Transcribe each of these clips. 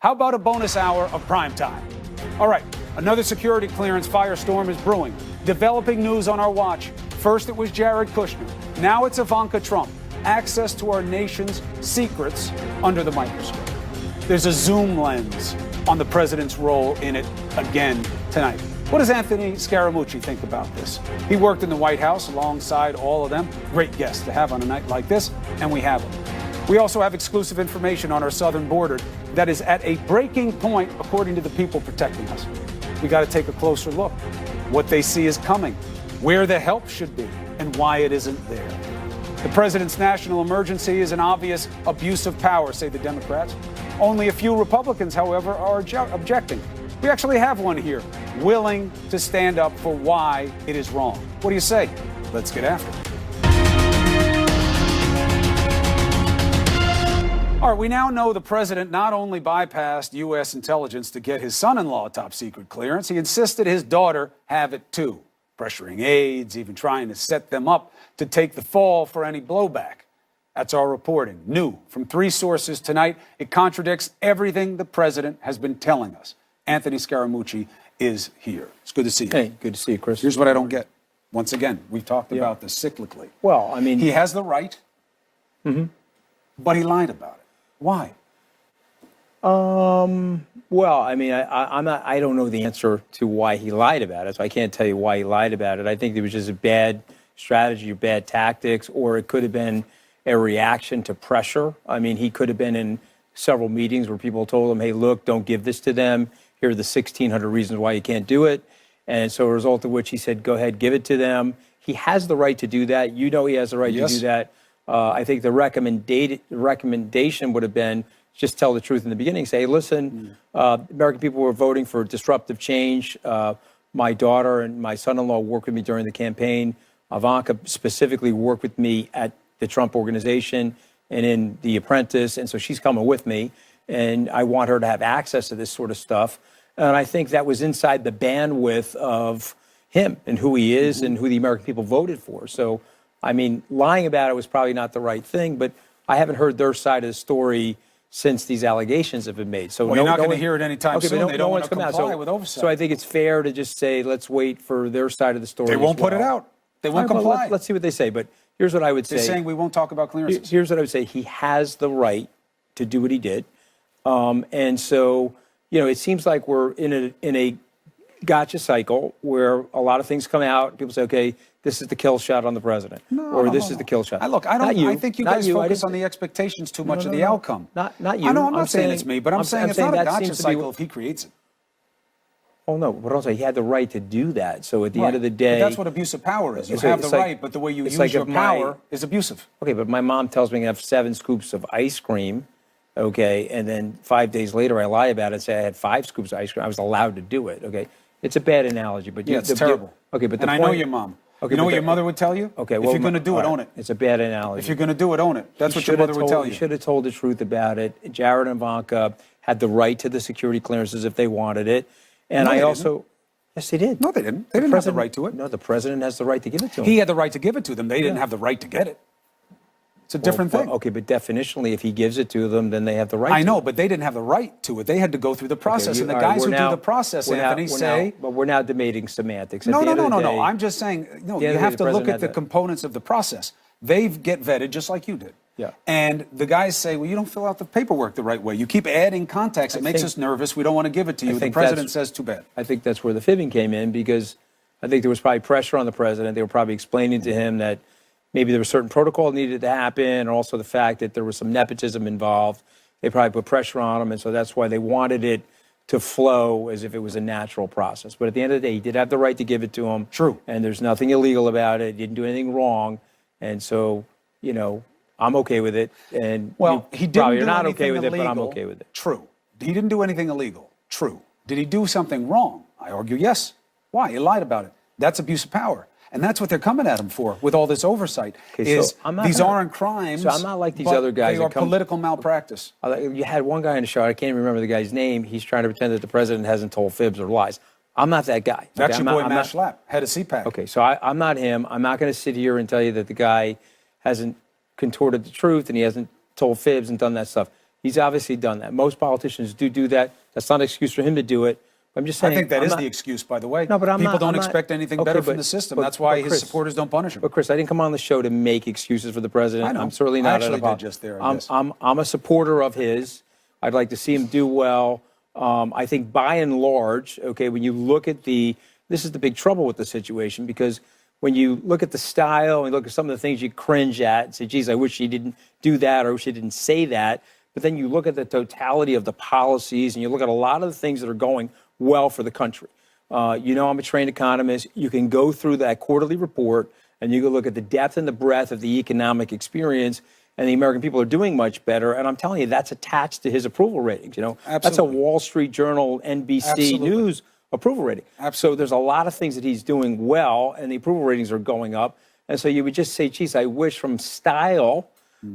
How about a bonus hour of prime time? All right, another security clearance firestorm is brewing. Developing news on our watch. First it was Jared Kushner. Now it's Ivanka Trump. Access to our nation's secrets under the microscope. There's a zoom lens on the president's role in it again tonight. What does Anthony Scaramucci think about this? He worked in the White House alongside all of them. Great guest to have on a night like this, and we have him. We also have exclusive information on our southern border that is at a breaking point, according to the people protecting us. We got to take a closer look. What they see is coming, where the help should be, and why it isn't there. The president's national emergency is an obvious abuse of power, say the Democrats. Only a few Republicans, however, are objecting. We actually have one here, willing to stand up for why it is wrong. What do you say? Let's get after it. All right, we now know the president not only bypassed U.S. intelligence to get his son-in-law a top-secret clearance, he insisted his daughter have it too, pressuring aides, even trying to set them up to take the fall for any blowback. That's our reporting. New from 3 sources tonight. It contradicts everything the president has been telling us. Anthony Scaramucci is here. It's good to see you. Hey, good to see you, Chris. Here's what I don't get. Once again, we've talked about this cyclically. Well, I mean, he has the right, but he lied about it. Why? Well, I mean, I don't know the answer to why he lied about it, so I can't tell you why he lied about it. I think it was just a bad strategy or bad tactics, or it could have been a reaction to pressure. I mean, he could have been in several meetings where people told him, hey, look, don't give this to them. Here are the 1,600 reasons why you can't do it. And so a result of which he said, go ahead, give it to them. He has the right to do that. You know he has the right to do that. I think the recommendation would have been just tell the truth in the beginning. Say, listen, American people were voting for disruptive change. My daughter and my son-in-law worked with me during the campaign. Ivanka specifically worked with me at the Trump organization and in The Apprentice. And so she's coming with me. And I want her to have access to this sort of stuff. And I think that was inside the bandwidth of him and who he is and who the American people voted for. So, I mean, lying about it was probably not the right thing, but I haven't heard their side of the story since these allegations have been made. So you're not going to hear it anytime soon. They don't want to comply with oversight. So I think it's fair to just say, let's wait for their side of the story. They won't put it out. They won't comply. Let's see what they say. But here's what I would say. They're saying we won't talk about clearances. Here's what I would say. He has the right to do what he did. And so, you know, it seems like we're in a gotcha cycle where a lot of things come out. People say, okay, this is the kill shot on the president, this is the kill shot. I think you guys focus on the expectations too much of the outcome. Not you. I know, I'm not saying it's me, but I'm saying it's not a gotcha cycle if he creates it. Oh, no, but also he had the right to do that. So at the end of the day... But that's what abuse of power is. You have the right, but the way you use your power is abusive. Okay, but my mom tells me I have 7 scoops of ice cream, okay, and then 5 days later I lie about it and say I had 5 scoops of ice cream. I was allowed to do it, okay? It's a bad analogy, but... Yeah, it's terrible. Okay, but and I know your mom. Okay, you know what your mother would tell you? Okay, well, if you're going to do it, own it. It's a bad analogy. If you're going to do it, own it. That's what your mother would tell you. You should have told the truth about it. Jared and Ivanka had the right to the security clearances if they wanted it. And I also... Yes, they did. No, they didn't. They didn't have the right to it. No, the president has the right to give it to them. He had the right to give it to them. They didn't have the right to get it. It's a different thing. Okay, but definitionally, if he gives it to them, then they have the right to it. I know, but they didn't have the right to it. They had to go through the process. And the guys who do the process, Anthony, say... But we're now debating semantics. No. I'm just saying, no, you have to look at the components of the process. They get vetted just like you did. Yeah. And the guys say, well, you don't fill out the paperwork the right way. You keep adding context. It makes us nervous. We don't want to give it to you. The president says, too bad. I think that's where the fibbing came in, because I think there was probably pressure on the president. They were probably explaining to him that maybe there was certain protocol needed to happen, and also the fact that there was some nepotism involved. They probably put pressure on him, and so that's why they wanted it to flow as if it was a natural process. But at the end of the day, he did have the right to give it to him. True. And there's nothing illegal about it. He didn't do anything wrong. And so, you know, I'm okay with it. And well, he didn't you're not okay with it, but I'm okay with it. True. He didn't do anything illegal. True. Did he do something wrong? I argue yes. Why? He lied about it. That's abuse of power. And that's what they're coming at him for with all this oversight. These aren't crimes. So I'm not like these other guys. They are political malpractice. You had one guy in the show, I can't even remember the guy's name. He's trying to pretend that the president hasn't told fibs or lies. I'm not that guy. That's your boy Matt Schlapp, head of CPAC. Okay, so I'm not him. I'm not going to sit here and tell you that the guy hasn't contorted the truth and he hasn't told fibs and done that stuff. He's obviously done that. Most politicians do that. That's not an excuse for him to do it. I'm just saying. I think that is the excuse, by the way. No, but People don't I'm not- expect anything okay, better from but- the system. but- That's why but his Chris- supporters don't punish him. But Chris, I didn't come on the show to make excuses for the president. I know. I'm certainly I not. actually did just there, I guess. I'm a supporter of his. I'd like to see him do well. I think by and large, okay, when you look at this is the big trouble with the situation, because when you look at the style and look at some of the things you cringe at and say, geez, I wish he didn't do that, or I wish he didn't say that. But then you look at the totality of the policies and you look at a lot of the things that are going well for the country. I'm a trained economist. You can go through that quarterly report and you can look at the depth and the breadth of the economic experience, and the American people are doing much better. And I'm telling you, that's attached to his approval ratings. That's a Wall Street Journal, NBC Absolutely. News approval rating. So there's a lot of things that he's doing well, and the approval ratings are going up. And so you would just say, geez, I wish from style,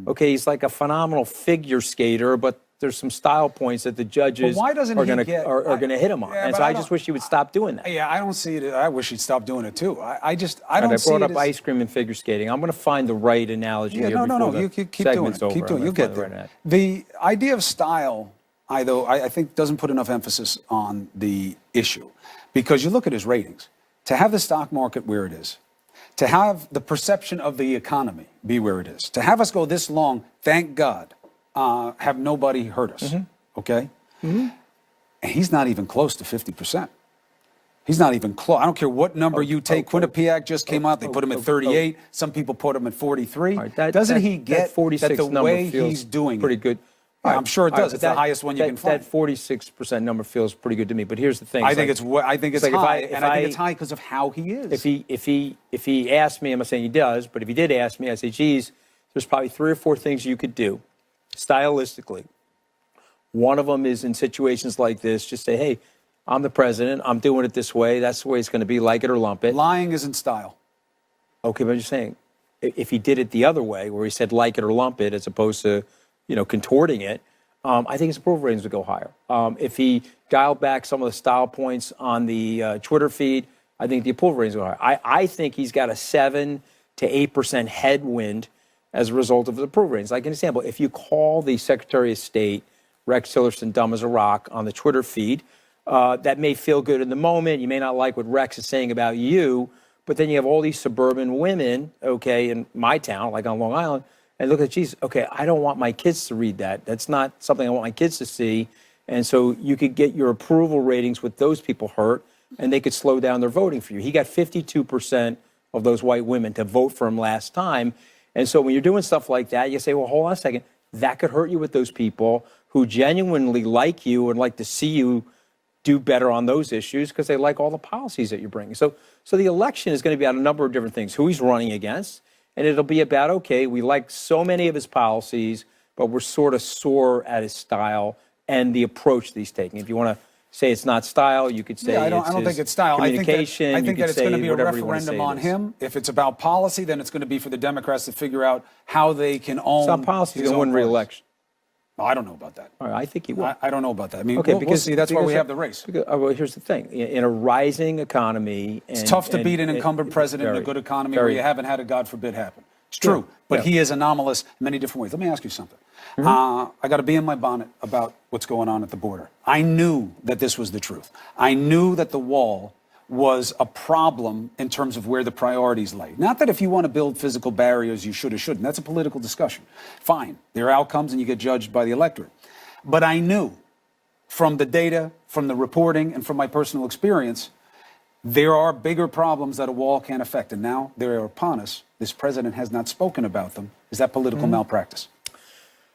okay, he's like a phenomenal figure skater, but there's some style points that the judges why doesn't are he going to get- hit him on. Yeah, And but so I I just don't- wish he would stop doing that. Yeah, I don't see it. I wish he'd stop doing it too. I don't And I see brought it up as, ice cream and figure skating. I'm going to find the right analogy Yeah, here no. before the You keep doing segment's it. over. Keep doing it. I'm You'll gonna get find there. the right The idea of style, I think, doesn't put enough emphasis on the issue, because you look at his ratings. To have the stock market where it is, to have the perception of the economy be where it is, to have us go this long, thank God, have nobody hurt us. Mm-hmm. Okay. And he's not even close to 50%. He's not even close. I don't care what number you take. Quinnipiac just came out. They put him at 38. Some people put him at 43. All right, Doesn't he get that 46 that the number way feels he's doing pretty it? good? Yeah, I'm sure it All right, does. but It's the highest one you can find. That 46% number feels pretty good to me. But here's the thing. I think it's high, like if and I think it's high because of how he is. If he asked me, I'm not saying he does, but if he did ask me, I'd say, geez, there's probably 3 or 4 things you could do stylistically. One of them is in situations like this, just say, hey, I'm the president. I'm doing it this way. That's the way it's going to be, like it or lump it. Lying isn't style. Okay, but I'm just saying, if he did it the other way, where he said like it or lump it, as opposed to, contorting it, I think his approval ratings would go higher. If he dialed back some of the style points on the Twitter feed, I think the approval ratings would go higher. I think he's got a 7 to 8% headwind as a result of the approval ratings. Like an example, if you call the Secretary of State, Rex Tillerson, dumb as a rock on the Twitter feed, that may feel good in the moment. You may not like what Rex is saying about you, but then you have all these suburban women, okay, in my town, like on Long Island, and look at, geez, okay, I don't want my kids to read that. That's not something I want my kids to see. And so you could get your approval ratings with those people hurt, and they could slow down their voting for you. He got 52% of those white women to vote for him last time. And so when you're doing stuff like that, you say, well, hold on a second. That could hurt you with those people who genuinely like you and like to see you do better on those issues because they like all the policies that you're bringing. So the election is going to be about a number of different things, who he's running against, and it'll be about, okay, we like so many of his policies, but we're sort of sore at his style and the approach that he's taking. If you want to say it's not style, you could say I don't think it's style. Communication. I think that it's going to be a referendum on him. him. If it's about policy, then it's going to be for the Democrats to figure out how they can own. It's not policy. He's going to win re-election. I don't know about that. All right, I think he will. I don't know about that. I mean, okay, we'll see. That's why we have the race. Well, here's the thing. In a rising economy... It's tough to beat an incumbent president in a good economy where you haven't had a God forbid happen. It's true, but he is anomalous in many different ways. Let me ask you something. I got to be in my bonnet about what's going on at the border. I knew that this was the truth. I knew that the wall was a problem in terms of where the priorities lay. Not that if you want to build physical barriers, you should or shouldn't. That's a political discussion. Fine. There are outcomes and you get judged by the electorate. But I knew from the data, from the reporting, and from my personal experience, there are bigger problems that a wall can't affect. And now they are upon us. This president has not spoken about them. Is that political malpractice?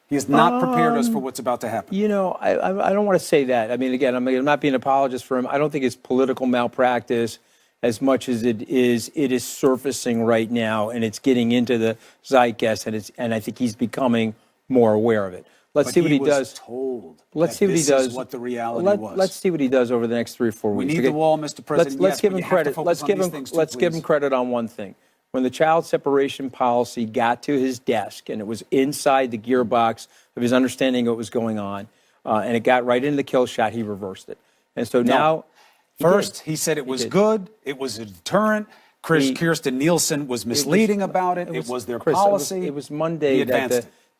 He has not prepared us for what's about to happen. I don't want to say that. I mean, again, I'm not being an apologist for him. I don't think it's political malpractice as much as it is surfacing right now, and it's getting into the zeitgeist, and I think he's becoming more aware of it. Let's see what he does. Told let's see what he does. Is what the reality was. Let's see what he does over the next 3 or 4 weeks. We need the wall, Mr. President. Let's give him credit. Let's give him credit on one thing. When the child separation policy got to his desk and it was inside the gearbox of his understanding of what was going on, and it got right into the kill shot, he reversed it. And so now... First, he said it was good. It was a deterrent. Kirsten Nielsen was misleading about it. It was their policy. It was Monday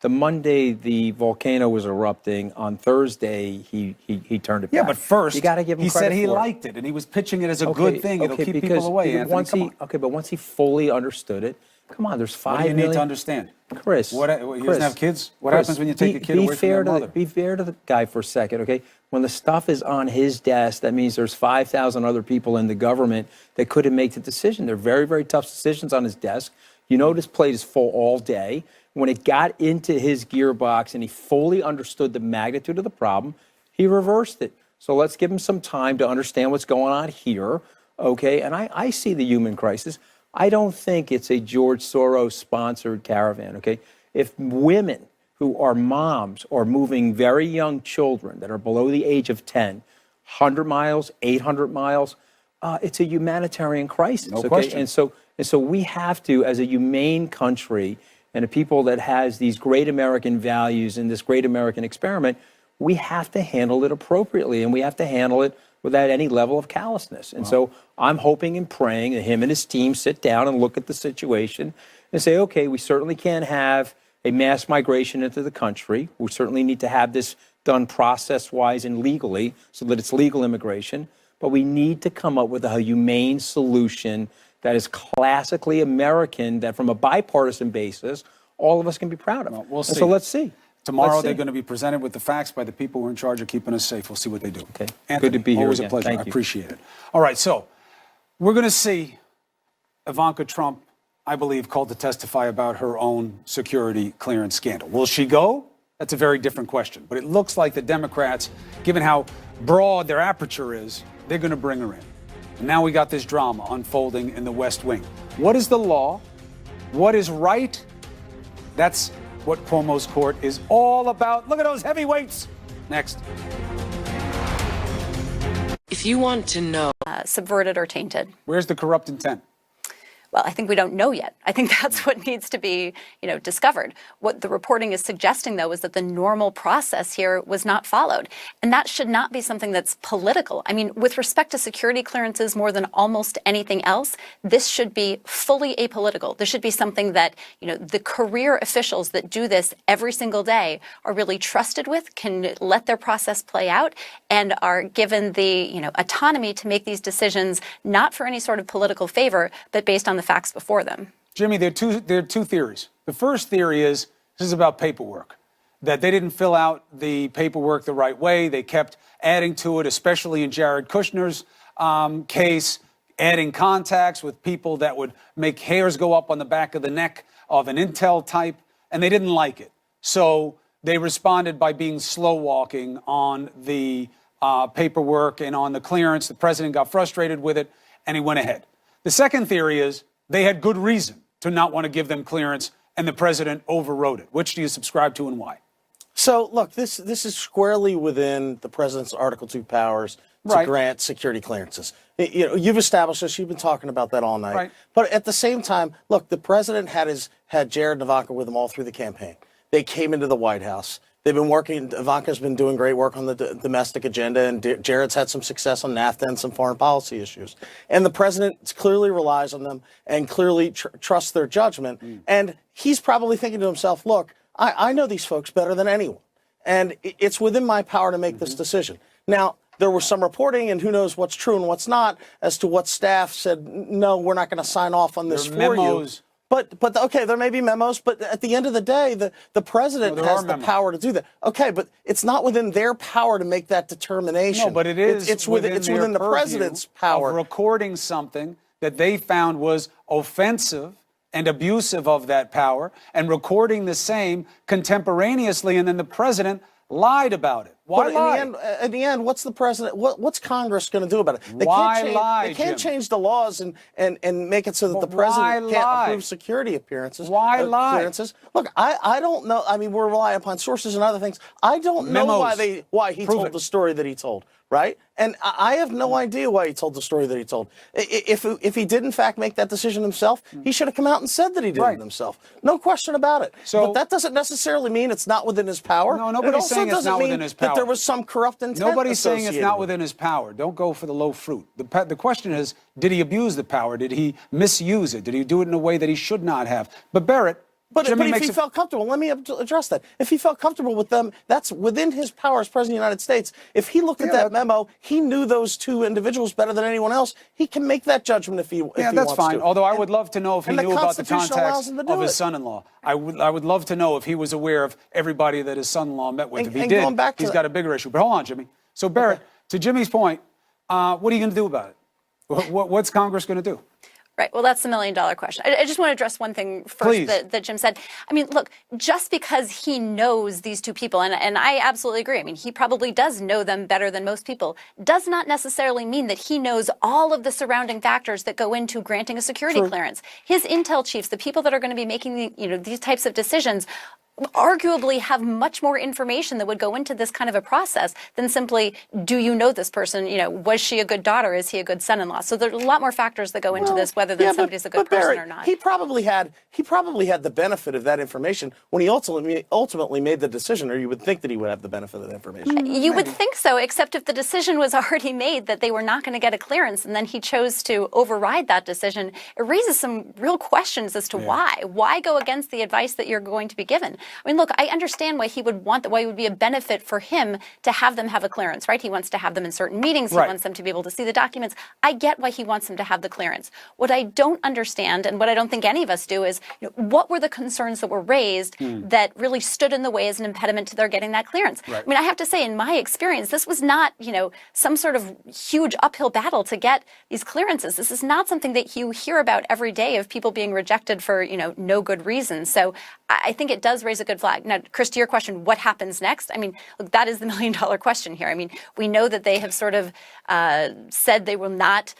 The Monday the volcano was erupting. On Thursday, he turned it back. Yeah, but first, you got to give him he credit said he for it. liked it, and he was pitching it as a good thing. It'll keep people away, Anthony. Once he fully understood it, come on, there's 5 million. What do you need to understand? Chris. He doesn't have kids? What Chris, happens when you take a kid away from their mother? Be fair to the guy for a second, okay? When the stuff is on his desk, that means there's 5,000 other people in the government that couldn't make the decision. They're very, very tough decisions on his desk. You know his plate is full all day. When it got into his gearbox and he fully understood the magnitude of the problem, he reversed it. So let's give him some time to understand what's going on here, okay? And I see the human crisis. I don't think it's a George Soros-sponsored caravan, okay? If women who are moms are moving very young children that are below the age of 10, 100 miles, 800 miles, it's a humanitarian crisis, no okay? question. And so we have to, as a humane country and a people that has these great American values and this great American experiment, we have to handle it appropriately, and we have to handle it without any level of callousness. And so I'm hoping and praying that him and his team sit down and look at the situation and say, okay, we certainly can't have a mass migration into the country. We certainly need to have this done process-wise and legally so that it's legal immigration. But we need to come up with a humane solution that is classically American, that from a bipartisan basis, all of us can be proud of. Well, we'll see. And so let's see. Tomorrow they're going to be presented with the facts by the people who are in charge of keeping us safe. We'll see what they do. Okay. Anthony, good to be here always again. a pleasure. Thank I you. appreciate it. All right, so we're going to see Ivanka Trump, I believe, called to testify about her own security clearance scandal. Will she go? That's a very different question. But it looks like the Democrats, given how broad their aperture is, they're going to bring her in. And now we got this drama unfolding in the West Wing. What is the law? What is right? That's what Cuomo's court is all about. Look at those heavyweights. Next. If you want to know, subverted or tainted. Where's the corrupt intent? Well, I think we don't know yet. I think that's what needs to be, discovered. What the reporting is suggesting, though, is that the normal process here was not followed. And that should not be something that's political. I mean, with respect to security clearances more than almost anything else, this should be fully apolitical. This should be something that, the career officials that do this every single day are really trusted with, can let their process play out, and are given the, autonomy to make these decisions, not for any sort of political favor, but based on the facts before them. Jimmy, there are two theories. The first theory is this is about paperwork, that they didn't fill out the paperwork the right way. They kept adding to it, especially in Jared Kushner's case, adding contacts with people that would make hairs go up on the back of the neck of an intel type, and they didn't like it. So they responded by being slow walking on the paperwork and on the clearance. The president got frustrated with it, and he went ahead. The second theory is they had good reason to not want to give them clearance, and the president overrode it. Which do you subscribe to and why? So, look, this is squarely within the president's Article 2 powers to grant security clearances. You've established this. You've been talking about that all night. Right. But at the same time, look, the president had Jared and Ivanka with him all through the campaign. They came into the White House. They've been working. Ivanka's been doing great work on the domestic agenda, and Jared's had some success on NAFTA and some foreign policy issues. And the president clearly relies on them and clearly trusts their judgment. And he's probably thinking to himself, look, I know these folks better than anyone, and it's within my power to make this decision. Now, there was some reporting, and who knows what's true and what's not, as to what staff said, no, we're not going to sign off on this for you. But okay, there may be memos, but at the end of the day, the president has the power to do that. Okay, but it's not within their power to make that determination. No, but it is. It's within the president's power of recording something that they found was offensive and abusive of that power, and recording the same contemporaneously, and then the president lied about it. Why lie? In the end, what's the president? What's Congress going to do about it? They can't change the laws and make it so that the president can't approve security appearances. Why lie? Clearances. Look, I don't know. I mean, we're relying upon sources and other things. I don't know why he told the story that he told. Right? And I have no idea why he told the story that he told. If he did, in fact, make that decision himself, he should have come out and said that he did it himself. No question about it. But that doesn't necessarily mean it's not within his power. No, nobody's saying it's not within his power. That there was some corrupt intent. Nobody's saying it's not within his power. Don't go for the low fruit. The question is, did he abuse the power? Did he misuse it? Did he do it in a way that he should not have? But Barrett, But Jimmy if he felt comfortable, let me address that. If he felt comfortable with them, that's within his power as President of the United States. If he looked at that memo, he knew those two individuals better than anyone else. He can make that judgment if he wants to. Yeah, that's fine. Although I would love to know if he knew about the contacts of his it. son-in-law. I would love to know if he was aware of everybody that his son-in-law met with. If he did, he's got a bigger issue. But hold on, Jimmy. So Barrett, to Jimmy's point, what are you going to do about it? What's Congress going to do? Right. Well, that's the million-dollar question. I just want to address one thing first that Jim said. I mean, look, just because he knows these two people, and I absolutely agree. I mean, he probably does know them better than most people, does not necessarily mean that he knows all of the surrounding factors that go into granting a security clearance. His intel chiefs, the people that are going to be making these types of decisions, arguably have much more information that would go into this kind of a process than simply, do you know this person? Was she a good daughter? Is he a good son-in-law? So there's a lot more factors that go into this, whether somebody's a good person Barrett, or not. He probably had the benefit of that information when he ultimately made the decision, or you would think that he would have the benefit of that information. You would think so, except if the decision was already made that they were not going to get a clearance, and then he chose to override that decision, it raises some real questions as to why. Why go against the advice that you're going to be given? I mean, look, I understand why he would want that, why it would be a benefit for him to have them have a clearance, right? He wants to have them in certain meetings. He wants them to be able to see the documents. I get why he wants them to have the clearance. What I don't understand, and what I don't think any of us do, is what were the concerns that were raised that really stood in the way as an impediment to their getting that clearance? Right. I mean, I have to say, in my experience, this was not, some sort of huge uphill battle to get these clearances. This is not something that you hear about every day of people being rejected for, no good reason. So I think it does raise a good flag. Now, Chris, to your question, what happens next? I mean, look, that is the million-dollar question here. I mean, we know that they have sort of said they will not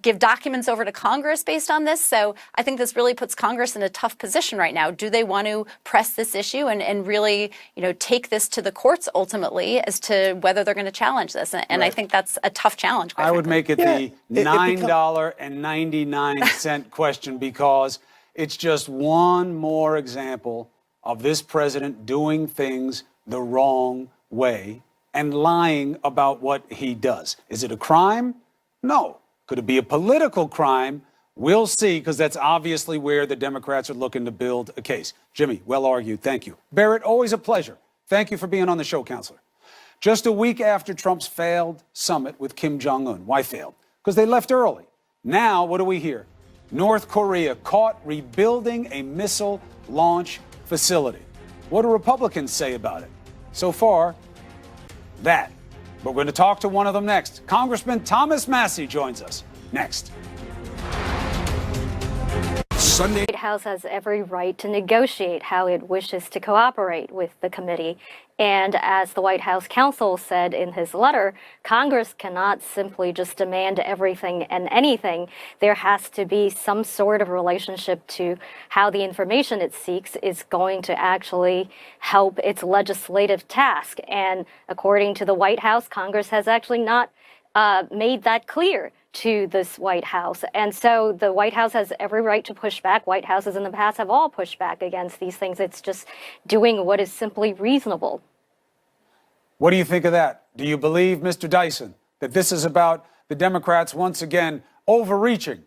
give documents over to Congress based on this. So I think this really puts Congress in a tough position right now. Do they want to press this issue and really, take this to the courts ultimately as to whether they're going to challenge this? And I think that's a tough challenge. I would make it the $9.99 question, because it's just one more example of this president doing things the wrong way and lying about what he does. Is it a crime? No. Could it be a political crime? We'll see, because that's obviously where the Democrats are looking to build a case. Jimmy, well argued. Thank you. Barrett, always a pleasure. Thank you for being on the show, Counselor. Just a week after Trump's failed summit with Kim Jong-un. Why failed? Because they left early. Now, what do we hear? North Korea caught rebuilding a missile launch facility. What do Republicans say about it? So far, that. But we're going to talk to one of them next. Congressman Thomas Massie joins us next. The White House has every right to negotiate how it wishes to cooperate with the committee. And as the White House counsel said in his letter, Congress cannot simply just demand everything and anything. There has to be some sort of relationship to how the information it seeks is going to actually help its legislative task. And according to the White House, Congress has actually not made that clear to this White House. And so the White House has every right to push back. White Houses in the past have all pushed back against these things. It's just doing what is simply reasonable. What do you think of that? Do you believe, Mr. Dyson, that this is about the Democrats once again overreaching?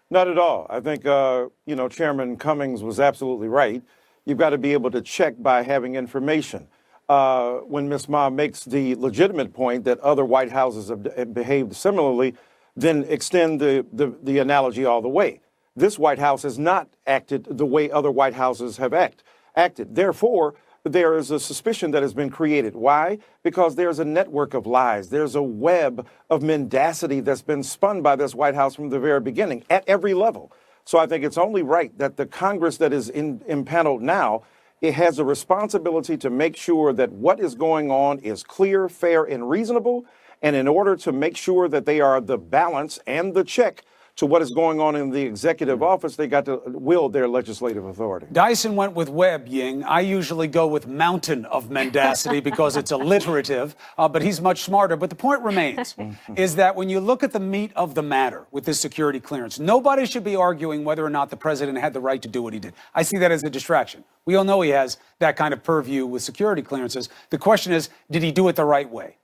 Not at all. I think, Chairman Cummings was absolutely right. You've got to be able to check by having information. When Ms. Ma makes the legitimate point that other White Houses have behaved similarly, then extend the analogy all the way. This White House has not acted the way other White Houses have acted. Therefore, there is a suspicion that has been created. Why? Because there's a network of lies. There's a web of mendacity that's been spun by this White House from the very beginning at every level. So I think it's only right that the Congress that is impaneled now, it has a responsibility to make sure that what is going on is clear, fair, and reasonable. And in order to make sure that they are the balance and the check to what is going on in the executive office, they got to wield their legislative authority. Dyson went with web, Ying. I usually go with mountain of mendacity because it's alliterative, but he's much smarter. But the point remains is that when you look at the meat of the matter with this security clearance, nobody should be arguing whether or not the president had the right to do what he did. I see that as a distraction. We all know he has that kind of purview with security clearances. The question is, did he do it the right way?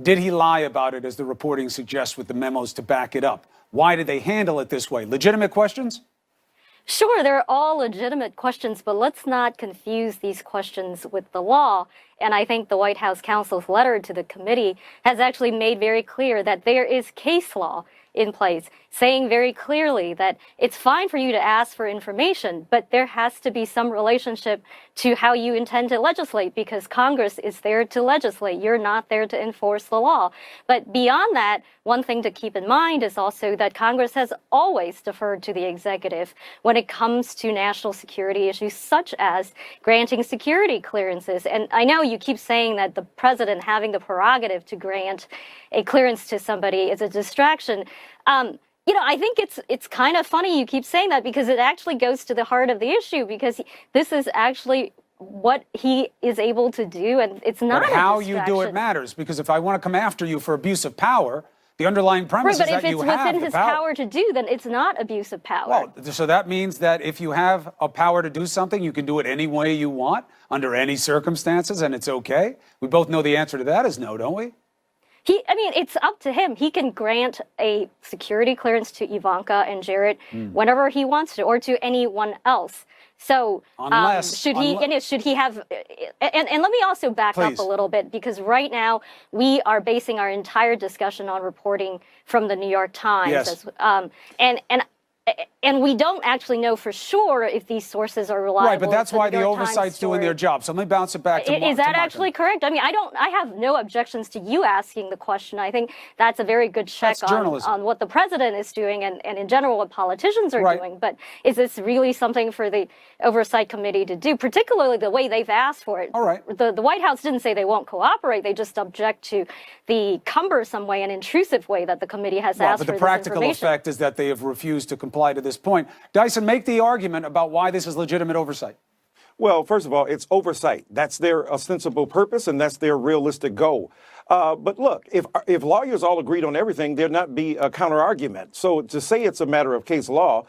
Did he lie about it, as the reporting suggests, with the memos to back it up? Why did they handle it this way? Legitimate questions? Sure, they're all legitimate questions, but let's not confuse these questions with the law. And I think the White House counsel's letter to the committee has actually made very clear that there is case law in place, saying very clearly that it's fine for you to ask for information, but there has to be some relationship to how you intend to legislate, because Congress is there to legislate. You're not there to enforce the law. But beyond that, one thing to keep in mind is also that Congress has always deferred to the executive when it comes to national security issues, such as granting security clearances. And I know you keep saying that the president having the prerogative to grant a clearance to somebody is a distraction. I think it's kind of funny you keep saying that, because it actually goes to the heart of the issue, because this is actually what he is able to do, and it's not but a how distraction. you do it matters, because if I want to come after you for abuse of power, the underlying premise Right, is that you have but if it's within the his power. power to do, then it's not abuse of power. Well, so that means that if you have a power to do something, you can do it any way you want, under any circumstances, and it's okay? We both know the answer to that is no, don't we? It's up to him. He can grant a security clearance to Ivanka and Jared whenever he wants to, or to anyone else. So should he have? And let me also back up a little bit, because right now we are basing our entire discussion on reporting from the New York Times. Yes. And we don't actually know for sure if these sources are reliable. Right, but that's why the oversight's doing their job. So let me bounce it back to Is that actually correct? I have no objections to you asking the question. I think that's a very good check on what the president is doing, and in general what politicians are doing. But is this really something for the Oversight Committee to do, particularly the way they've asked for it? All right. The White House didn't say they won't cooperate. They just object to the cumbersome way and intrusive way that the committee has asked for this information. But the practical effect is that they have refused to comply to this point. Dyson, make the argument about why this is legitimate oversight. Well, first of all, it's oversight. That's their ostensible purpose, and that's their realistic goal. But look, if lawyers all agreed on everything, there'd not be a counter argument. So to say it's a matter of case law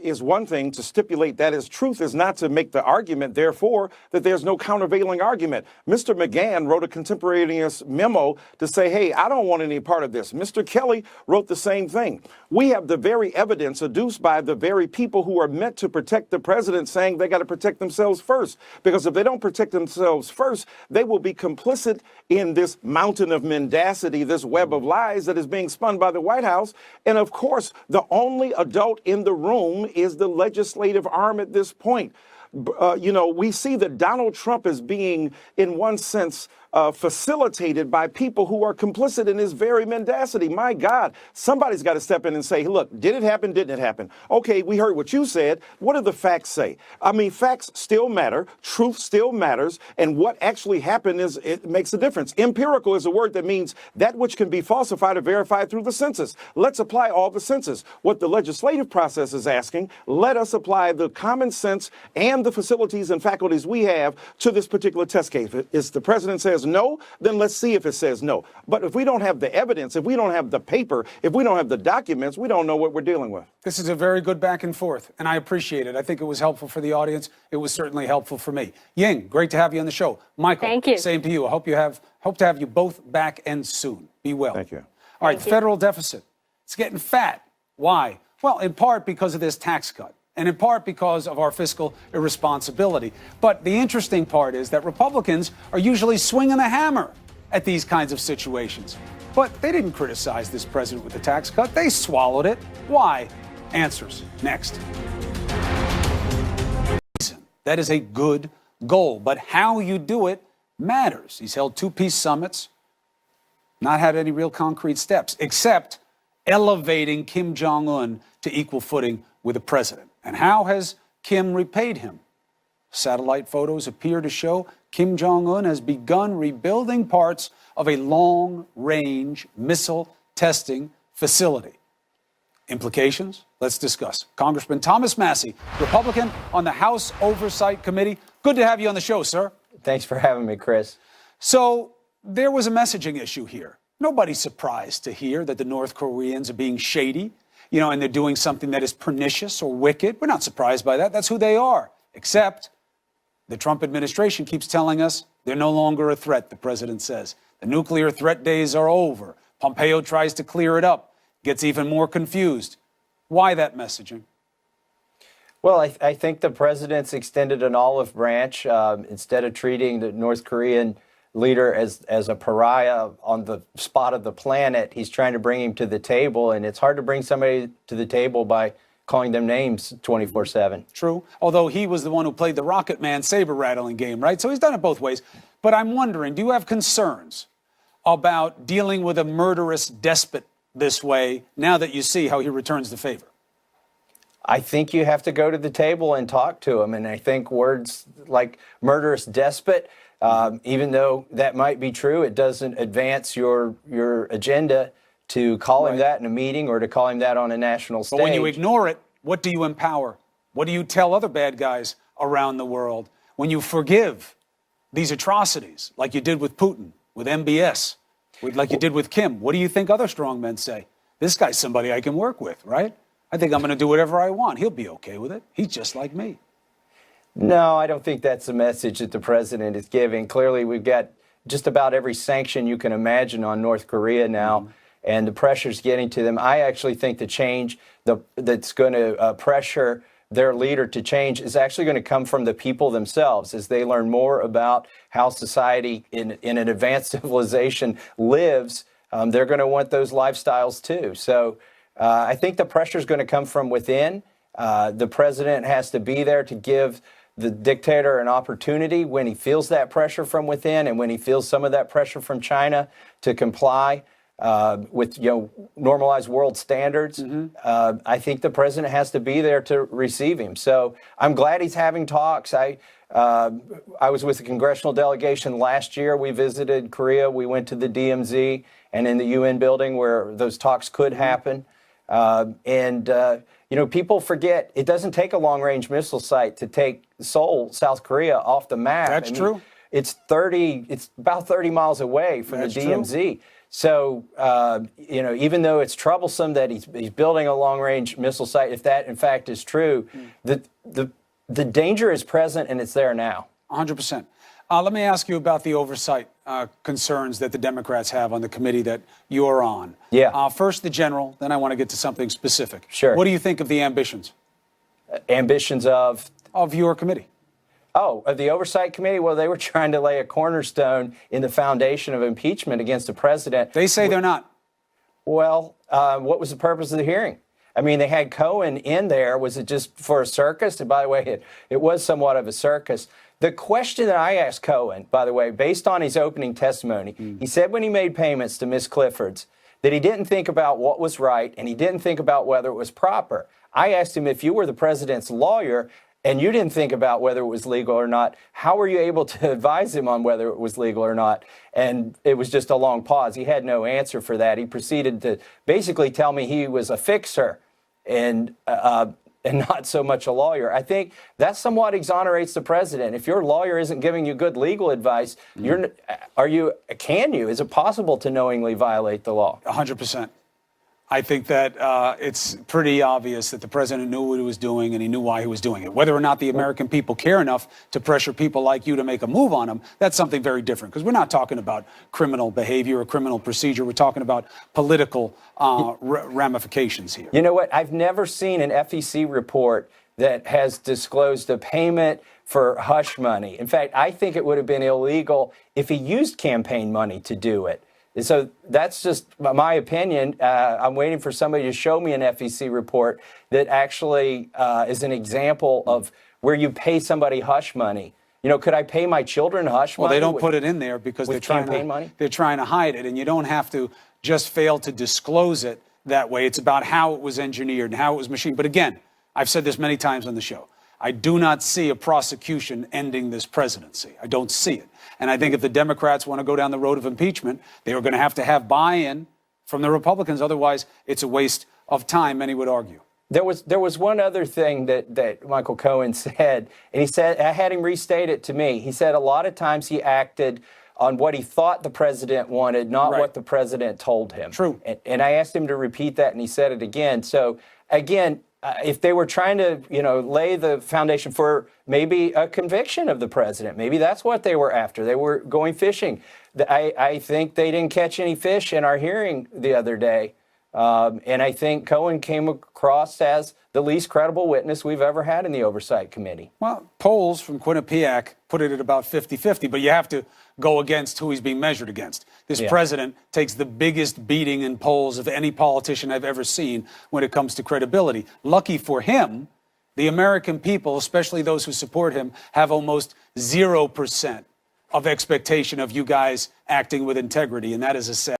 is one thing. To stipulate that as truth is not to make the argument, therefore, that there's no countervailing argument. Mr. McGahn wrote a contemporaneous memo to say, hey, I don't want any part of this. Mr. Kelly wrote the same thing. We have the very evidence adduced by the very people who are meant to protect the president, saying they got to protect themselves first. Because if they don't protect themselves first, they will be complicit in this mountain of mendacity, this web of lies that is being spun by the White House. And of course, the only adult in the room is the legislative arm at this point. We see that Donald Trump is being, in one sense, facilitated by people who are complicit in his very mendacity. My God, somebody's got to step in and say, look, did it happen? Didn't it happen? Okay, we heard what you said. What do the facts say? Facts still matter. Truth still matters. And what actually happened it makes a difference. Empirical is a word that means that which can be falsified or verified through the census. Let's apply all the census. What the legislative process is asking, let us apply the common sense and the facilities and faculties we have to this particular test case. If the president says no, then let's see if it says no. But if we don't have the evidence, if we don't have the paper, if we don't have the documents, we don't know what we're dealing with. This is a very good back and forth, and I appreciate it. I think it was helpful for the audience. It was certainly helpful for me. Ying, great to have you on the show. Michael, thank you. Same to you. I hope to have you both back and soon. Be well. Thank you. All right, federal deficit. It's getting fat. Why? Well, in part because of this tax cut, and in part because of our fiscal irresponsibility. But the interesting part is that Republicans are usually swinging a hammer at these kinds of situations. But they didn't criticize this president with the tax cut. They swallowed it. Why? Answers next. That is a good goal, but how you do it matters. He's held two peace summits, not had any real concrete steps, except elevating Kim Jong-un to equal footing with the president. And how has Kim repaid him? Satellite photos appear to show Kim Jong-un has begun rebuilding parts of a long-range missile testing facility. Implications? Let's discuss. Congressman Thomas Massie, Republican on the House Oversight Committee. Good to have you on the show, sir. Thanks for having me, Chris. So there was a messaging issue here. Nobody's surprised to hear that the North Koreans are being shady, and they're doing something that is pernicious or wicked. We're not surprised by that. That's who they are. Except the Trump administration keeps telling us they're no longer a threat, the president says. The nuclear threat days are over. Pompeo tries to clear it up, gets even more confused. Why that messaging? Well, I think the president's extended an olive branch. Instead of treating the North Korean leader as a pariah on the spot of the planet, he's trying to bring him to the table. And it's hard to bring somebody to the table by calling them names 24/7. True. Although he was the one who played the Rocket Man saber rattling game, right? So he's done it both ways. But I'm wondering, do you have concerns about dealing with a murderous despot this way now that you see how he returns the favor? I think you have to go to the table and talk to him. And I think words like murderous despot, even though that might be true, it doesn't advance your agenda to call him that in a meeting or to call him that on a national stage. But when you ignore it, what do you empower? What do you tell other bad guys around the world? When you forgive these atrocities, like you did with Putin, with MBS, like you did with Kim, what do you think other strong men say? This guy's somebody I can work with, right? I think I'm going to do whatever I want. He'll be okay with it. He's just like me. No, I don't think that's the message that the president is giving. Clearly, we've got just about every sanction you can imagine on North Korea now, and the pressure's getting to them. I actually think the change that's going to pressure their leader to change is actually going to come from the people themselves as they learn more about how society in an advanced civilization lives. They're going to want those lifestyles too. So I think the pressure is going to come from within. The president has to be there to give the dictator an opportunity when he feels that pressure from within and when he feels some of that pressure from China to comply with normalized world standards. I think the president has to be there to receive him. So I'm glad he's having talks. I was with the congressional delegation last year. We visited Korea. We went to the DMZ and in the UN building where those talks could happen. People forget it doesn't take a long-range missile site to take Seoul, South Korea, off the map. That's true. It's about 30 miles away from the DMZ. True. So, even though it's troublesome that he's building a long-range missile site, if that in fact is true, the danger is present and it's there now. 100%. Let me ask you about the oversight concerns that the Democrats have on the committee that you're on. Yeah. First, the general, then I want to get to something specific. Sure. What do you think of the ambitions? Ambitions of? Of your committee. Oh, of the Oversight Committee? Well, they were trying to lay a cornerstone in the foundation of impeachment against the president. They say they're not. Well, what was the purpose of the hearing? I mean, they had Cohen in there. Was it just for a circus? And by the way, it was somewhat of a circus. The question that I asked Cohen, by the way, based on his opening testimony, he said when he made payments to Miss Clifford's that he didn't think about what was right and he didn't think about whether it was proper. I asked him, if you were the president's lawyer and you didn't think about whether it was legal or not, how were you able to advise him on whether it was legal or not? And it was just a long pause. He had no answer for that. He proceeded to basically tell me he was a fixer and not so much a lawyer. I think that somewhat exonerates the president. If your lawyer isn't giving you good legal advice, can you? Is it possible to knowingly violate the law? 100%. I think that it's pretty obvious that the president knew what he was doing and he knew why he was doing it. Whether or not the American people care enough to pressure people like you to make a move on them, that's something very different. Because we're not talking about criminal behavior or criminal procedure. We're talking about political ramifications here. You know what? I've never seen an FEC report that has disclosed a payment for hush money. In fact, I think it would have been illegal if he used campaign money to do it. So that's just my opinion. I'm waiting for somebody to show me an FEC report that actually is an example of where you pay somebody hush money. Could I pay my children hush money? Well, they don't put it in there because they're trying to hide it, and you don't have to just fail to disclose it that way. It's about how it was engineered and how it was machined. But again, I've said this many times on the show. I do not see a prosecution ending this presidency. I don't see it. And I think if the Democrats want to go down the road of impeachment, they are going to have buy-in from the Republicans. Otherwise, it's a waste of time, many would argue. There was one other thing that Michael Cohen said, and he said, I had him restate it to me. He said a lot of times he acted on what he thought the president wanted, not what the president told him. True. And I asked him to repeat that, and he said it again. So, again, if they were trying to, lay the foundation for maybe a conviction of the president, maybe that's what they were after. They were going fishing. I think they didn't catch any fish in our hearing the other day. And I think Cohen came across as the least credible witness we've ever had in the Oversight Committee. Well, polls from Quinnipiac put it at about 50-50, but you have to go against who he's being measured against. This president takes the biggest beating in polls of any politician I've ever seen when it comes to credibility. Lucky for him, the American people, especially those who support him, have almost 0% of expectation of you guys acting with integrity, and that is a sad